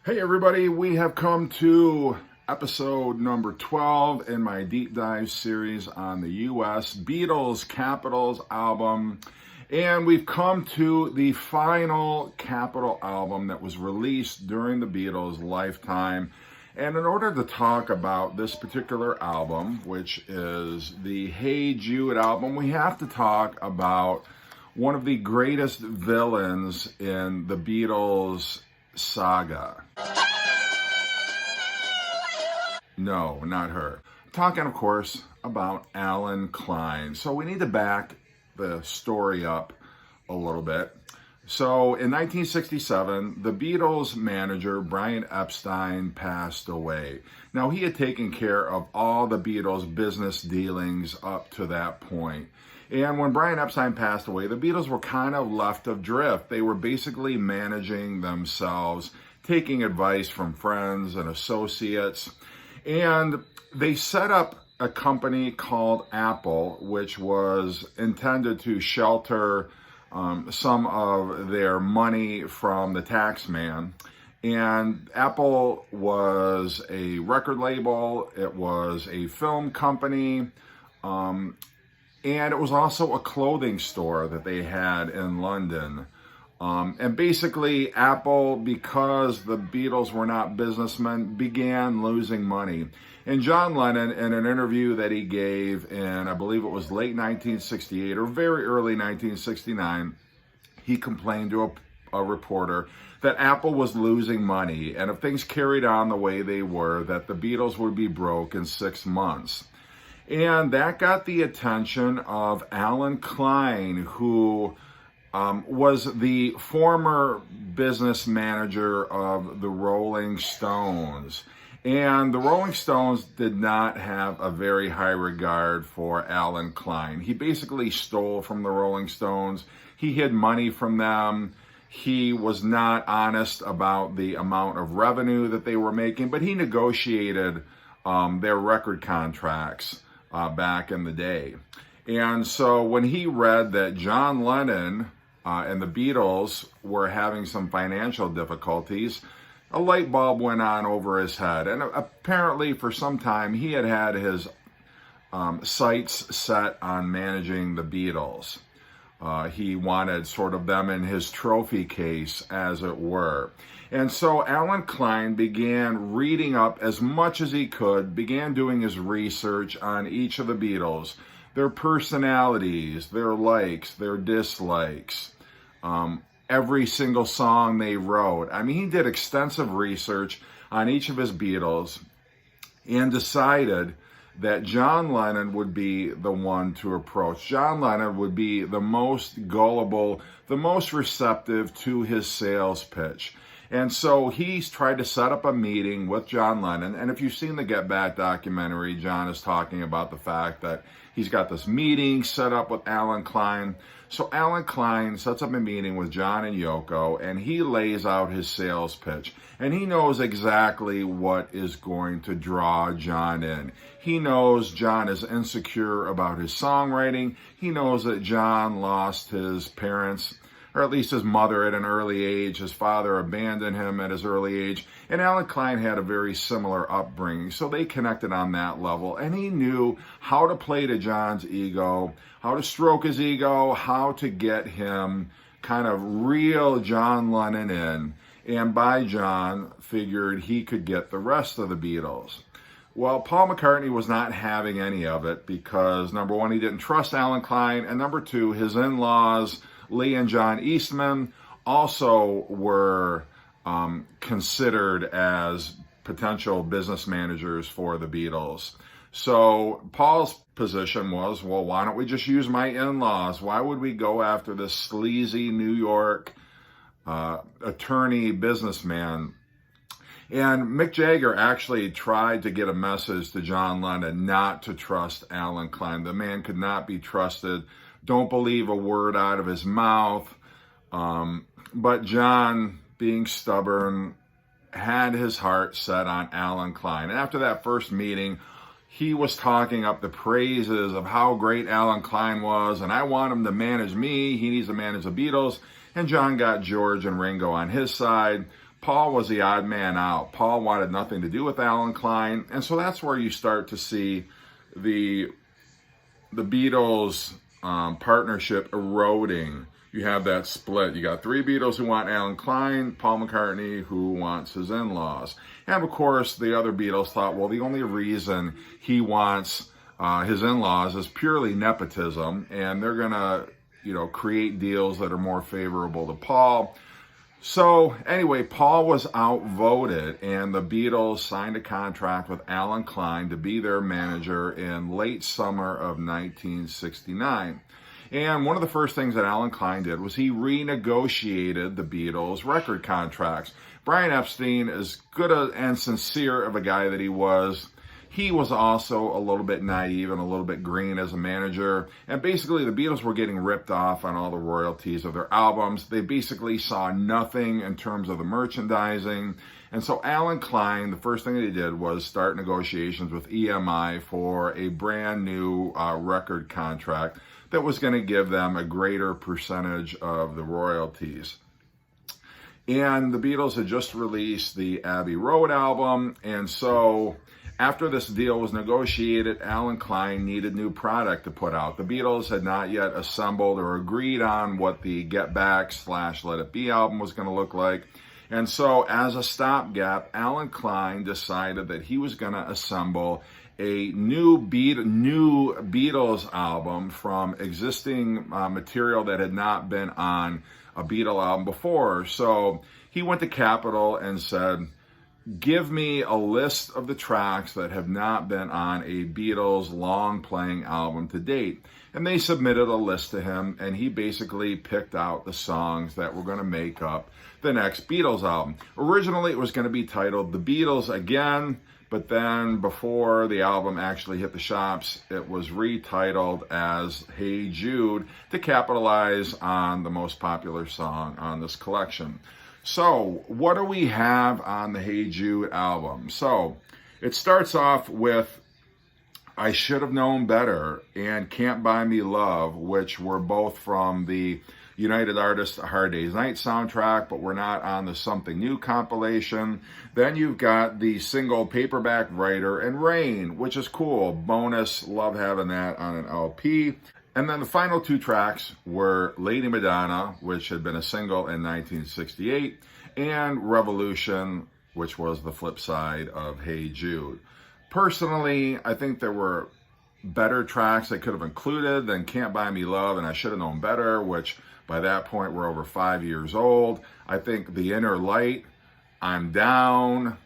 Hey everybody, we have come to episode number 12 in my deep dive series on the US Beatles Capitals album. And we've come to the final Capitol album that was released during the Beatles' lifetime. And in order to talk about this particular album, which is the Hey Jude album, we have to talk about one of the greatest villains in the Beatles saga. No, not her. I'm talking, of course, about Allen Klein. So we need to back the story up a little bit. So in 1967, the Beatles manager, Brian Epstein, passed away. Now, he had taken care of all the Beatles' business dealings up to that point. And when Brian Epstein passed away, the Beatles were kind of left adrift. They were basically managing themselves, taking advice from friends and associates. And they set up a company called Apple, which was intended to shelter some of their money from the tax man. And Apple was a record label, it was a film company, and it was also a clothing store that they had in London. And basically, Apple, because the Beatles were not businessmen, began losing money. And John Lennon, in an interview that he gave in, I believe it was late 1968 or very early 1969, he complained to a reporter that Apple was losing money, and if things carried on the way they were, that the Beatles would be broke in 6 months. And that got the attention of Allen Klein, who was the former business manager of the Rolling Stones. And the Rolling Stones did not have a very high regard for Allen Klein. He basically stole from the Rolling Stones. He hid money from them. He was not honest about the amount of revenue that they were making, but he negotiated their record contracts back in the day. And so when he read that John Lennon and the Beatles were having some financial difficulties, a light bulb went on over his head. And apparently for some time he had his sights set on managing the Beatles. He wanted sort of them in his trophy case, as it were. And so Allen Klein began reading up as much as he could, began doing his research on each of the Beatles, their personalities, their likes, their dislikes, every single song they wrote. I mean, he did extensive research on each of his Beatles and decided that John Lennon would be the one to approach. John Lennon would be the most gullible, the most receptive to his sales pitch. And so he's tried to set up a meeting with John Lennon. And if you've seen the Get Back documentary, John is talking about the fact that he's got this meeting set up with Allen Klein. So Allen Klein sets up a meeting with John and Yoko, and he lays out his sales pitch. And he knows exactly what is going to draw John in. He knows John is insecure about his songwriting. He knows that John lost his parents, or at least his mother, at an early age. His father abandoned him at his early age. And Allen Klein had a very similar upbringing. So they connected on that level. And he knew how to play to John's ego, how to stroke his ego, how to get him kind of reel John Lennon in. And by John, figured he could get the rest of the Beatles. Well, Paul McCartney was not having any of it because, number one, he didn't trust Allen Klein. And number two, his in-laws, Lee and John Eastman, also were considered as potential business managers for the Beatles. So Paul's position was, well, why don't we just use my in-laws? Why would we go after this sleazy New York attorney businessman? And Mick Jagger actually tried to get a message to John Lennon not to trust Allen Klein. The man could not be trusted. Don't believe a word out of his mouth. But John, being stubborn, had his heart set on Allen Klein. And after that first meeting, he was talking up the praises of how great Allen Klein was, and I want him to manage me. He needs to manage the Beatles. And John got George and Ringo on his side. Paul was the odd man out. Paul wanted nothing to do with Allen Klein, and so that's where you start to see the Beatles partnership eroding. You have that split. You got three Beatles who want Allen Klein, Paul McCartney who wants his in-laws. And of course, the other Beatles thought, well, the only reason he wants his in-laws is purely nepotism, and they're gonna, create deals that are more favorable to Paul. So anyway, Paul was outvoted, and the Beatles signed a contract with Allen Klein to be their manager in late summer of 1969. And one of the first things that Allen Klein did was he renegotiated the Beatles' record contracts. Brian Epstein, as good and sincere of a guy that he was also a little bit naive and a little bit green as a manager. And basically, the Beatles were getting ripped off on all the royalties of their albums. They basically saw nothing in terms of the merchandising. And so Allen Klein, the first thing that he did was start negotiations with EMI for a brand new record contract that was going to give them a greater percentage of the royalties. And the Beatles had just released the Abbey Road album, and so after this deal was negotiated, Allen Klein needed new product to put out. The Beatles had not yet assembled or agreed on what the Get Back / Let It Be album was going to look like. And so as a stopgap, Allen Klein decided that he was going to assemble a new Beatles album from existing material that had not been on a Beatle album before. So he went to Capitol and said, give me a list of the tracks that have not been on a Beatles long-playing album to date. And they submitted a list to him, and he basically picked out the songs that were going to make up the next Beatles album. Originally, it was going to be titled The Beatles Again, but then before the album actually hit the shops, it was retitled as Hey Jude to capitalize on the most popular song on this collection. So, what do we have on the Hey Jude album? So, it starts off with I Should Have Known Better and Can't Buy Me Love, which were both from the United Artists A Hard Day's Night soundtrack, but we're not on the Something New compilation. Then you've got the single Paperback Writer and Rain, which is cool. Bonus, love having that on an LP. And then the final two tracks were Lady Madonna, which had been a single in 1968, and Revolution, which was the flip side of Hey Jude. Personally, I think there were better tracks they could have included than Can't Buy Me Love and I Should Have Known Better, which by that point were over 5 years old. I think The Inner Light, I'm Down,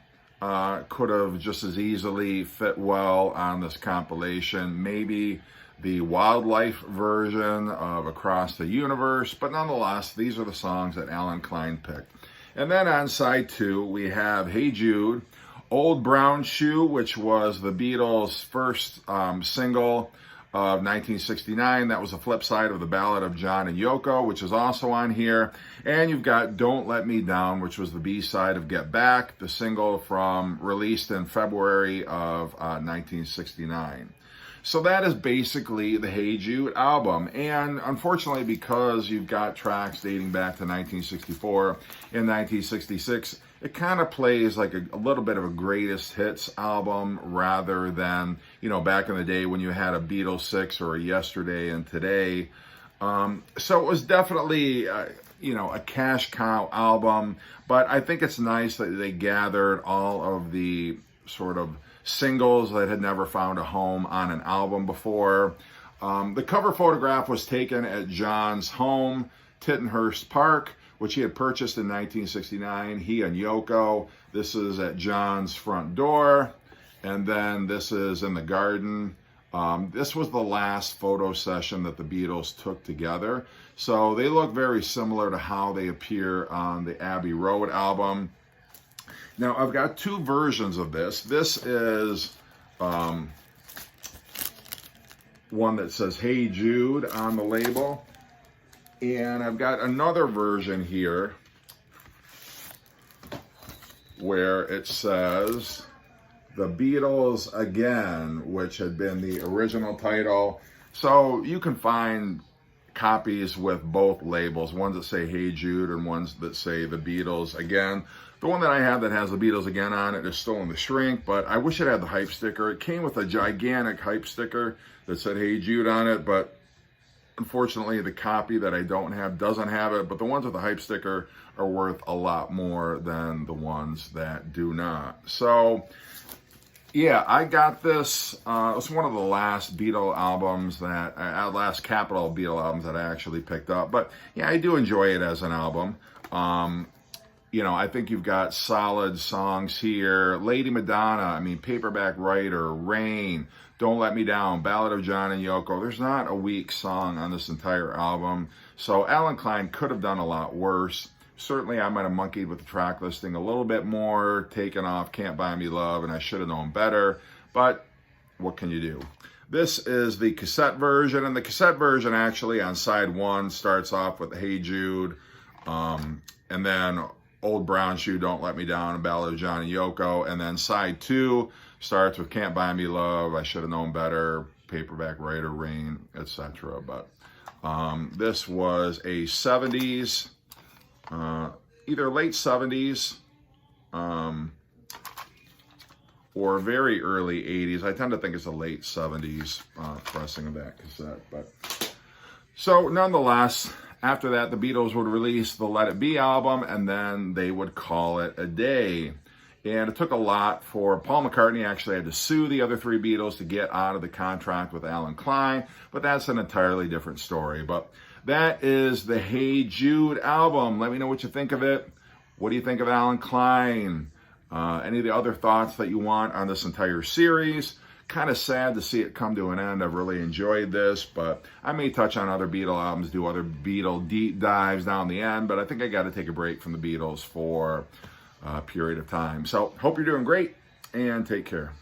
could have just as easily fit well on this compilation. Maybe the Wildlife version of Across the Universe, but nonetheless, these are the songs that Allen Klein picked. And then on side two, we have Hey Jude, Old Brown Shoe, which was the Beatles' first single of 1969. That was the flip side of the Ballad of John and Yoko, which is also on here. And you've got Don't Let Me Down, which was the B-side of Get Back, the single released in February of 1969. So that is basically the Hey Jude album. And unfortunately, because you've got tracks dating back to 1964 and 1966, it kind of plays like a little bit of a greatest hits album rather than, back in the day when you had a Beatles 6 or a Yesterday and Today. So it was definitely, a cash cow album. But I think it's nice that they gathered all of the sort of singles that had never found a home on an album before. The cover photograph was taken at John's home, Tittenhurst Park, which he had purchased in 1969, he and Yoko. This is at John's front door, and then this is in the garden. This was the last photo session that the Beatles took together. So they look very similar to how they appear on the Abbey Road album. Now, I've got two versions of this. This is one that says Hey Jude on the label. And I've got another version here where it says The Beatles Again, which had been the original title. So you can find copies with both labels, ones that say Hey Jude and ones that say the Beatles again. The one that I have that has the Beatles again on it is still in the shrink, but I wish it had the hype sticker. It came with a gigantic hype sticker that said Hey Jude on it, but unfortunately the copy that I don't have doesn't have it. But the ones with the hype sticker are worth a lot more than the ones that do not. So yeah, I got this. It's one of the last Beatle albums that, last Capitol Beatle albums that I actually picked up. But yeah, I do enjoy it as an album. You know, I think you've got solid songs here. Lady Madonna, I mean, Paperback Writer, Rain, Don't Let Me Down, Ballad of John and Yoko. There's not a weak song on this entire album. So Allen Klein could have done a lot worse. Certainly, I might have monkeyed with the track listing a little bit more, taken off Can't Buy Me Love, and I should have known better. But what can you do? This is the cassette version, and the cassette version actually on side 1 starts off with Hey Jude, and then Old Brown Shoe, Don't Let Me Down, a Ballad of John and Yoko. And then side 2 starts with Can't Buy Me Love, I Should Have Known Better, Paperback Writer, Rain, etc. But this was a 70s, either late 70s or very early 80s. I tend to think it's a late 70s pressing of that cassette. But so nonetheless, after that, the Beatles would release the Let It Be album, and then they would call it a day. And it took a lot for Paul McCartney. Actually had to sue the other 3 Beatles to get out of the contract with Allen Klein, but that's an entirely different story. But that is the Hey Jude album. Let me know what you think of it. What do you think of Allen Klein? Any of the other thoughts that you want on this entire series? Kind of sad to see it come to an end. I've really enjoyed this, but I may touch on other Beatle albums, do other Beatle deep dives down the end, but I think I got to take a break from the Beatles for a period of time. So hope you're doing great, and take care.